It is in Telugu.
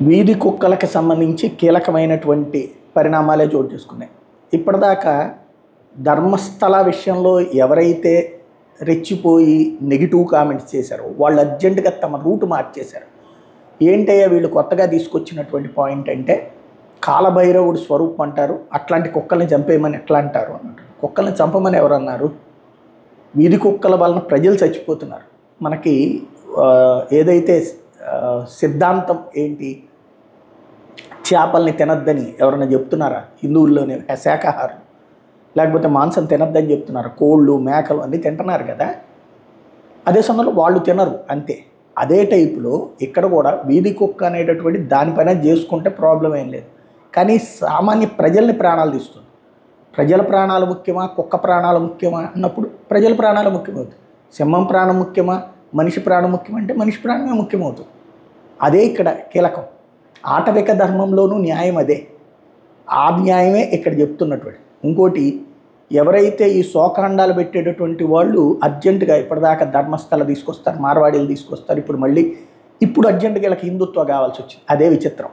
వీధి కుక్కలకు సంబంధించి కీలకమైనటువంటి పరిణామాలే చోటు చేసుకున్నాయి. ఇప్పటిదాకా ధర్మస్థల విషయంలో ఎవరైతే రెచ్చిపోయి నెగిటివ్ కామెంట్స్ చేశారో వాళ్ళు అర్జెంటుగా తమ రూట్ మార్చేశారు. ఏంటయ్యా వీళ్ళు కొత్తగా తీసుకొచ్చినటువంటి పాయింట్ అంటే కాలభైరవుడు స్వరూపం అంటారు, అట్లాంటి కుక్కల్ని చంపేయమని ఎట్లా అంటారు అన్నట్టు. కుక్కల్ని చంపమని ఎవరన్నారు? వీధి కుక్కల వలన ప్రజలు చచ్చిపోతున్నారు. మనకి ఏదైతే సిద్ధాంతం ఏంటి, చేపల్ని తినద్దని ఎవరైనా చెప్తున్నారా? హిందువుల్లోనే శాకాహారం, లేకపోతే మాంసం తినద్దని చెప్తున్నారు. కోళ్ళు మేకలు అన్నీ తింటున్నారు కదా. అదే సమయంలో వాళ్ళు తినరు అంతే. అదే టైపులో ఇక్కడ కూడా వీధి కుక్క అనేటటువంటి దానిపైన చేసుకుంటే ప్రాబ్లం ఏం లేదు. కానీ సామాన్య ప్రజల్ని ప్రాణాలు తీస్తుంది. ప్రజల ప్రాణాలు ముఖ్యమా, కుక్క ప్రాణాలు ముఖ్యమా అన్నప్పుడు ప్రజల ప్రాణాలు ముఖ్యమవుతుంది. సింహం ప్రాణం ముఖ్యమా, మనిషి ప్రాణం ముఖ్యమంటే మనిషి ప్రాణమే ముఖ్యమవుతుంది. అదే ఇక్కడ కీలకం. ఆటవిక ధర్మంలోనూ న్యాయం అదే. ఆ న్యాయమే ఇక్కడ చెప్తున్నటువంటి. ఇంకోటి, ఎవరైతే ఈ శోకాండాలు పెట్టేటటువంటి వాళ్ళు అర్జెంటుగా ఇప్పటిదాకా ధర్మస్థల తీసుకొస్తారు, మార్వాడీలు తీసుకొస్తారు, ఇప్పుడు అర్జెంటుగా వీళ్ళకి హిందుత్వం కావాల్సి వచ్చింది. అదే విచిత్రం.